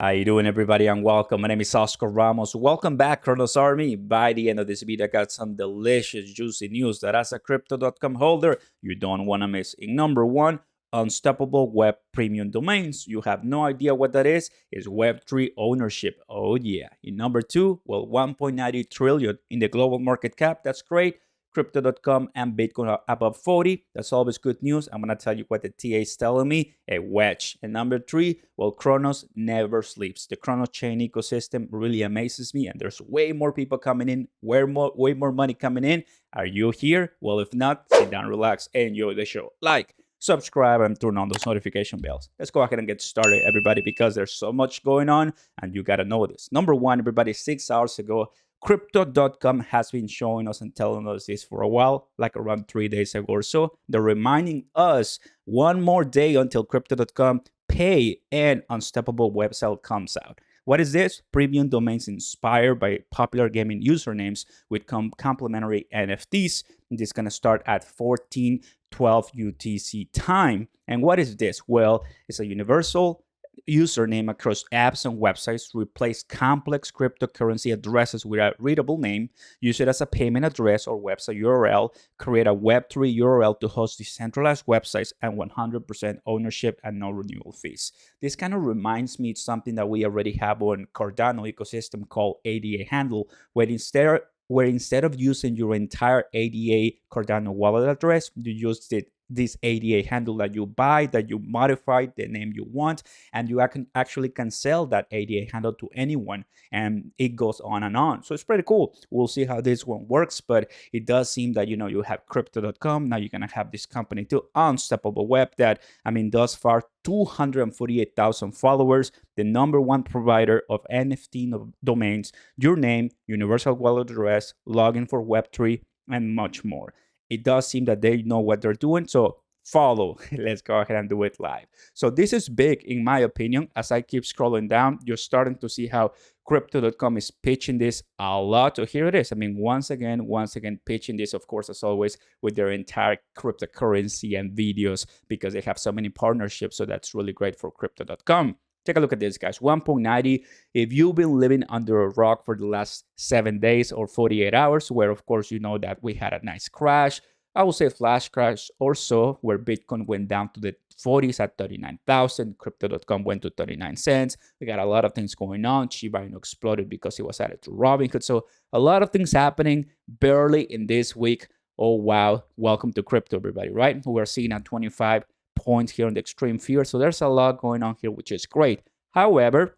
How you doing, everybody, and welcome. My name is Oscar Ramos. Welcome back, CRONOS Army. By the end of this video, I got some delicious, juicy news that as a Crypto.com holder, you don't want to miss. In number one, unstoppable web premium domains. You have no idea what that is. It's Web3 ownership. Oh, yeah. In number two, well, 1.90 trillion in the global market cap. That's great. Crypto.com and Bitcoin are above 40. That's always good news. I'm going to tell you what the TA is telling me, a wedge. And number three, well, CRONOS never sleeps. The CRONOS chain ecosystem really amazes me, and there's way more people coming in, way more money coming in. Are you here? Well, if not, sit down, relax, enjoy the show. Like, subscribe, and turn on those notification bells. Let's go ahead and get started, everybody, because there's so much going on, and you got to know this. Number one, everybody, 6 hours ago, Crypto.com has been showing us and telling us this for a while, like around 3 days ago or so. They're reminding us one more day until Crypto.com pay and unstoppable web sale comes out. What is this? Premium domains inspired by popular gaming usernames with complementary NFTs. This is going to start at 14:12 UTC time. And what is this? Well, it's a universal username across apps and websites to replace complex cryptocurrency addresses with a readable name. Use it as a payment address or website URL. Create a Web3 URL to host decentralized websites and 100% ownership and no renewal fees. This kind of reminds me of something that we already have on Cardano ecosystem called ADA handle, where instead of using your entire ADA Cardano wallet address, you use this ADA handle that you buy, that you modify the name you want, and you actually can sell that ADA handle to anyone, and it goes on and on. So it's pretty cool. We'll see how this one works, but it does seem that, you have Crypto.com. Now you're going to have this company too, Unstoppable Web, that, thus far, 248,000 followers, the number one provider of NFT domains, your name, universal wallet address, login for Web3, and much more. It does seem that they know what they're doing, so follow. Let's go ahead and do it live. So this is big, in my opinion. As I keep scrolling down, you're starting to see how Crypto.com is pitching this a lot. So here it is. Once again, pitching this, of course, as always, with their entire cryptocurrency and videos, because they have so many partnerships. So that's really great for Crypto.com. Take a look at this, guys. 1.90. If you've been living under a rock for the last 7 days or 48 hours, where, of course, you know that we had a nice crash, I would say flash crash or so, where Bitcoin went down to the 40s at 39,000. Crypto.com went to 39 cents. We got a lot of things going on. Shiba exploded because it was added to Robinhood. So a lot of things happening barely in this week. Oh, wow. Welcome to crypto, everybody, right? We're seeing at 25 points here on the extreme fear. So there's a lot going on here, which is great. However,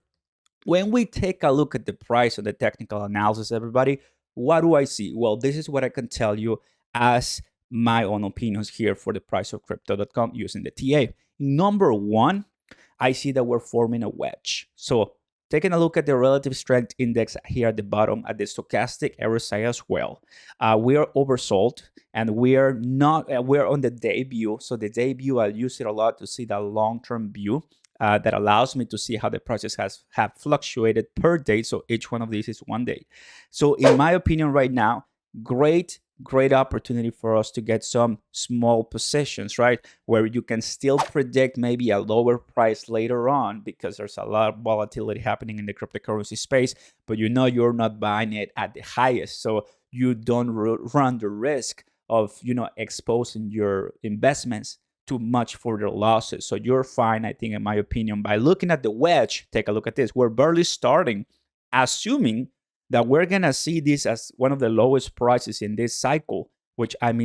when we take a look at the price and the technical analysis, everybody, what do I see? Well, this is what I can tell you as my own opinions here for the price of Crypto.com using the TA. Number one, I see that we're forming a wedge. So taking a look at the relative strength index here at the bottom at the stochastic RSI as well, we are oversold, and we're on the debut. So the debut, I use it a lot to see the long-term view that allows me to see how the prices have fluctuated per day. So each one of these is 1 day. So in my opinion right now, great opportunity for us to get some small positions, right? Where you can still predict maybe a lower price later on, because there's a lot of volatility happening in the cryptocurrency space, but you're not buying it at the highest. So you don't run the risk of, exposing your investments too much for their losses. So you're fine, I think, in my opinion, by looking at the wedge. Take a look at this. We're barely starting, assuming that we're going to see this as one of the lowest prices in this cycle,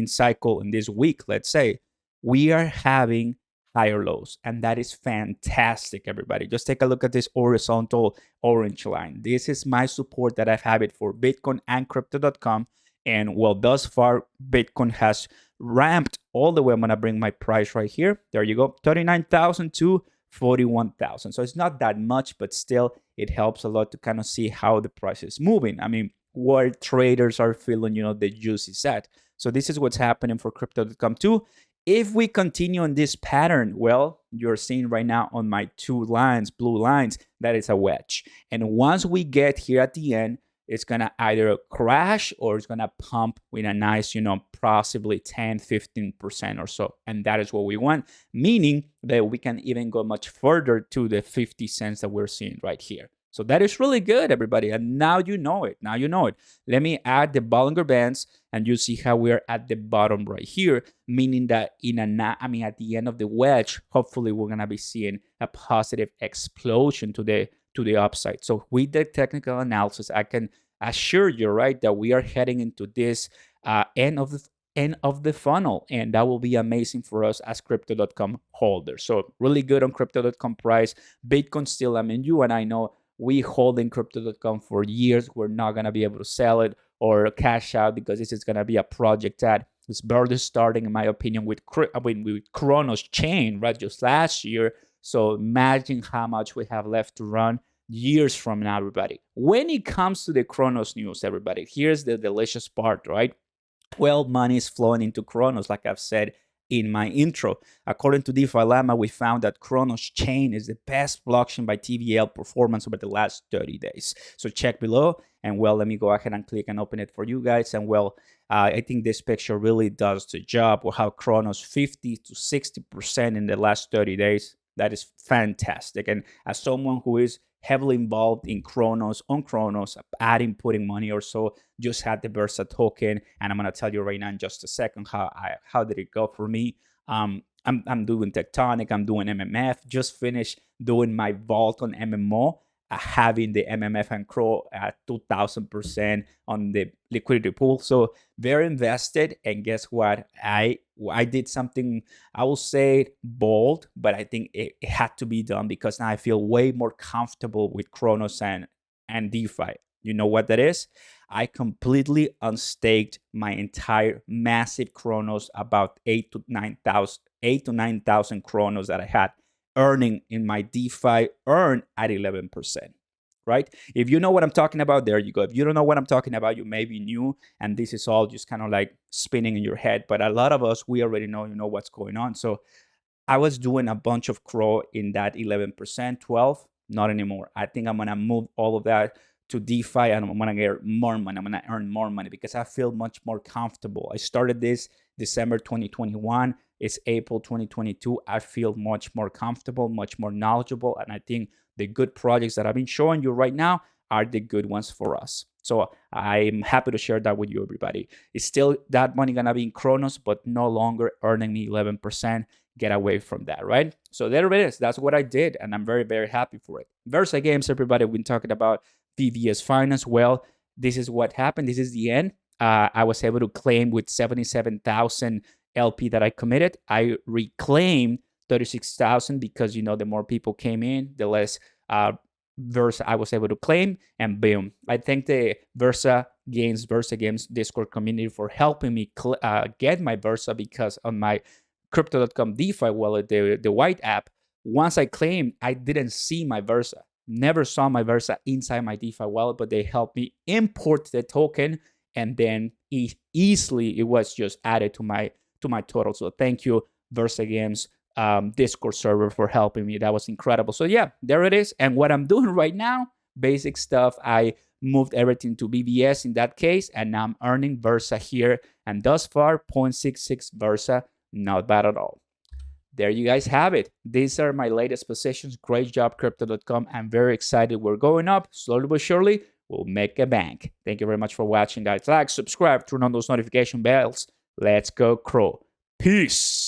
cycle in this week, let's say. We are having higher lows, and that is fantastic, everybody. Just take a look at this horizontal orange line. This is my support that I've had it for Bitcoin and Crypto.com. And well, thus far, Bitcoin has ramped all the way. I'm going to bring my price right here. There you go, 39,000 to 41,000. So it's not that much, but still it helps a lot to kind of see how the price is moving. Where traders are feeling, the juicy set. So this is what's happening for Crypto.com too. If we continue on this pattern, well, you're seeing right now on my two lines, blue lines, that is a wedge. And once we get here at the end, it's gonna either crash or it's gonna pump with a nice, possibly 10-15% or so. And that is what we want, meaning that we can even go much further to the 50 cents that we're seeing right here. So that is really good, everybody. And now you know it. Now you know it. Let me add the Bollinger Bands, and you see how we're at the bottom right here, meaning that at the end of the wedge, hopefully we're gonna be seeing a positive explosion to the upside. So with the technical analysis, I can assure you, right, that we are heading into this end of the funnel, and that will be amazing for us as crypto.com holders. So really good on crypto.com price. Bitcoin still, you and I know we hold in crypto.com for years. We're not going to be able to sell it or cash out because this is going to be a project that is barely starting, in my opinion, with CRONOS chain, right, just last year. So imagine how much we have left to run years from now, everybody. When it comes to the CRONOS news, everybody, here's the delicious part, right? Well, money is flowing into CRONOS, like I've said in my intro. According to DeFi Llama, we found that CRONOS chain is the best blockchain by TVL performance over the last 30 days. So check below, and well, let me go ahead and click and open it for you guys. And well, I think this picture really does the job of how CRONOS 50 to 60% in the last 30 days. That is fantastic. And as someone who is heavily involved in CRONOS, putting money or so, just had the Versa token, and I'm gonna tell you right now in just a second how did it go for me. I'm doing Tectonic, I'm doing MMF, just finished doing my vault on MMO, having the MMF and CRO at 2000% on the liquidity pool. So very invested, and guess what? I did something, I will say bold, but I think it had to be done because now I feel way more comfortable with CRONOS and DeFi. You know what that is? I completely unstaked my entire massive CRONOS, about 8 to 9,000 CRONOS that I had earning in my DeFi, earn at 11%, right? If you know what I'm talking about, there you go. If you don't know what I'm talking about, you may be new, and this is all just kind of like spinning in your head. But a lot of us, we already know, what's going on. So I was doing a bunch of CRO in that 11%, 12, not anymore. I think I'm gonna move all of that to DeFi, and I'm gonna get more money. I'm gonna earn more money because I feel much more comfortable. I started this December 2021. It's April 2022. I feel much more comfortable, much more knowledgeable, and I think the good projects that I've been showing you right now are the good ones for us. So I'm happy to share that with you, everybody. It's still that money gonna be in CRONOS, but no longer earning me 11%. Get away from that, right? So there it is. That's what I did, and I'm very, very happy for it. Versa Games, everybody, we've been talking about VVS Finance. Well, this is what happened. This is the end. I was able to claim with 77,000 LP that I committed. I reclaimed 36,000 because, the more people came in, the less Versa I was able to claim, and boom. I thank the Versa Games Discord community for helping me get my Versa, because on my crypto.com DeFi wallet, the white app, once I claimed, I didn't see my Versa. Never saw my Versa inside my DeFi wallet, but they helped me import the token, and then easily it was just added to my total. So thank you, Versa Games Discord server, for helping me. That was incredible. So yeah, there it is. And what I'm doing right now, basic stuff, I moved everything to BBS in that case, and now I'm earning Versa here, and thus far 0.66 Versa, not bad at all. There you guys have it. These are my latest positions. Great job, crypto.com. I'm very excited. We're going up slowly but surely. We'll make a bank. Thank you very much for watching, guys. Like, subscribe, turn on those notification bells. Let's go, CRO. Peace.